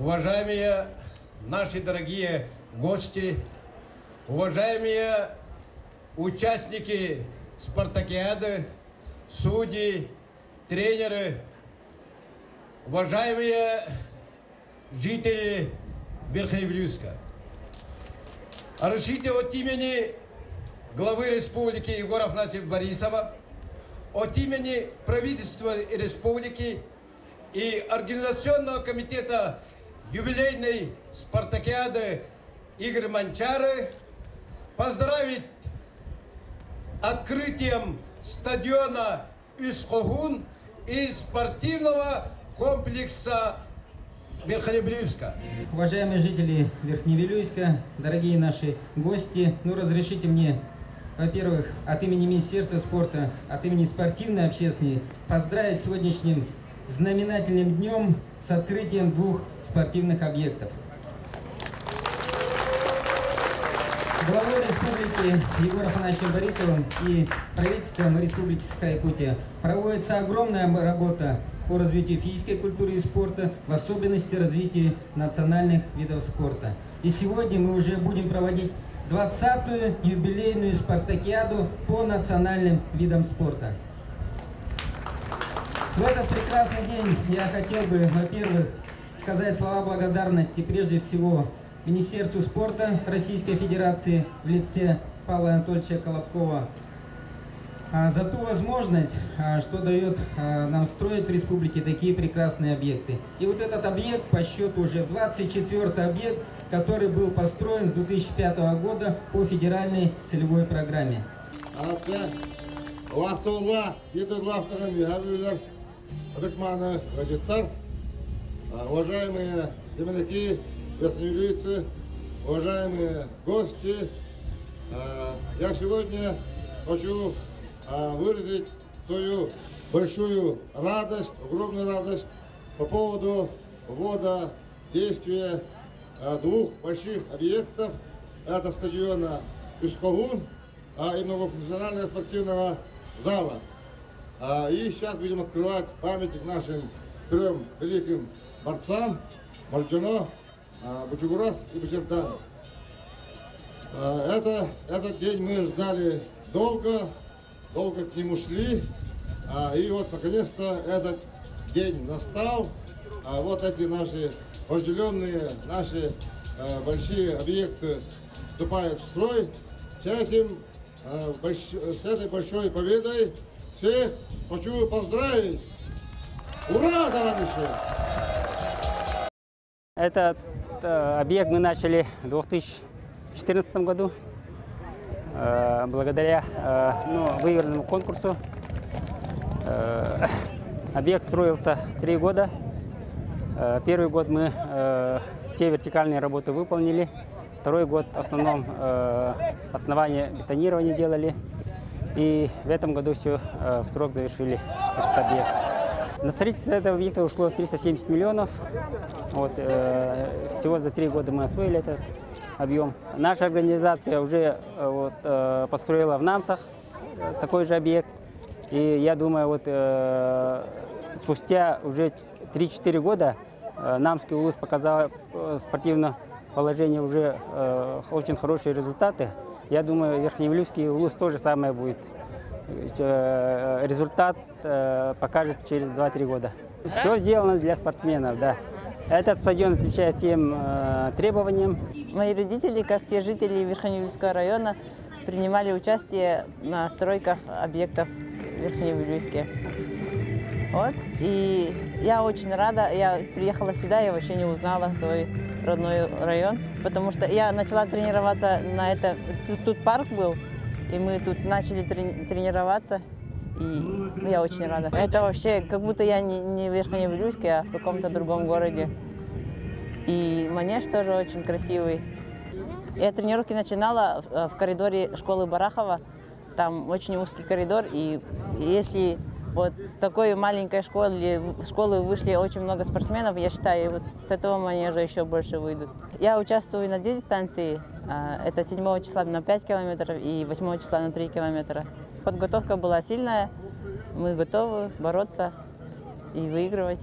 уважаемые наши дорогие гости, уважаемые участники спартакиады, судьи, тренеры, уважаемые жители Верхневилюйска. Разрешите от имени главы республики Егора Афанасьевича Борисова, от имени правительства республики и Организационного комитета юбилейной спартакиады Игоря Манчары поздравить открытием стадиона Ускогун и спортивного комплекса Верхневилюйска. Уважаемые жители Верхневилюйска, дорогие наши гости, разрешите мне, во-первых, от имени Министерства спорта, от имени спортивной общественности поздравить сегодняшним знаменательным днем с открытием 2 спортивных объектов. Главой республики Егором Афанасьевичем Борисовым и правительством Республики Саха-Якутия проводится огромная работа по развитию физической культуры и спорта, в особенности развитию национальных видов спорта. И сегодня мы уже будем проводить 20-ю юбилейную спартакиаду по национальным видам спорта. В этот прекрасный день я хотел бы, во-первых, сказать слова благодарности прежде всего Министерству спорта Российской Федерации в лице Павла Анатольевича Колобкова за ту возможность, что дает нам строить в республике такие прекрасные объекты. И вот этот объект по счету уже 24-й объект, который был построен с 2005 года по федеральной целевой программе. Уважаемые земляки, верхневилюйцы, уважаемые гости, я сегодня хочу выразить свою большую радость, огромную радость по поводу ввода в действие 2 больших объектов. Это стадиона Ускогун и многофункционального спортивного зала. И сейчас будем открывать памятник нашим 3 великим борцам Марджано, Бучугурас и Бучердан. Этот день мы ждали долго к нему шли, и вот наконец-то этот день настал. Вот эти наши вожделенные, наши большие объекты вступают в строй. С этой большой победой всех хочу поздравить! Ура, товарищи! Этот объект мы начали в 2014 году. Благодаря выигранному конкурсу. Объект строился 3 года. Первый год мы все вертикальные работы выполнили. Второй год в основном основание бетонирования делали. И в этом году все в срок завершили этот объект. На строительство этого объекта ушло 370 миллионов. Вот, всего за 3 года мы освоили этот объем. Наша организация уже построила в Намсах такой же объект. И я думаю, спустя уже 3-4 года Намский УЛУС показал спортивное положение уже очень хорошие результаты. Я думаю, Верхневилюйский УЛУС тоже самое будет. Результат покажет через 2-3 года. Все сделано для спортсменов, да. Этот стадион отвечает всем требованиям. Мои родители, как все жители Верхневилюйского района, принимали участие на стройках объектов в Верхневилюйске. Вот. И я очень рада. Я приехала сюда, я вообще не узнала свой родной район, потому что я начала тренироваться на это. Тут парк был, и мы тут начали тренироваться. И я очень рада. Это вообще как будто я не в Верхневилюйске, а в каком-то другом городе. И манеж тоже очень красивый. Я тренировки начинала в коридоре школы Барахова. Там очень узкий коридор, и если вот с такой маленькой школы вышли очень много спортсменов, я считаю, вот с этого манежа еще больше выйдут. Я участвую на 2 дистанции. Это 7 числа на 5 километров и 8 числа на 3 километра. Подготовка была сильная, мы готовы бороться и выигрывать.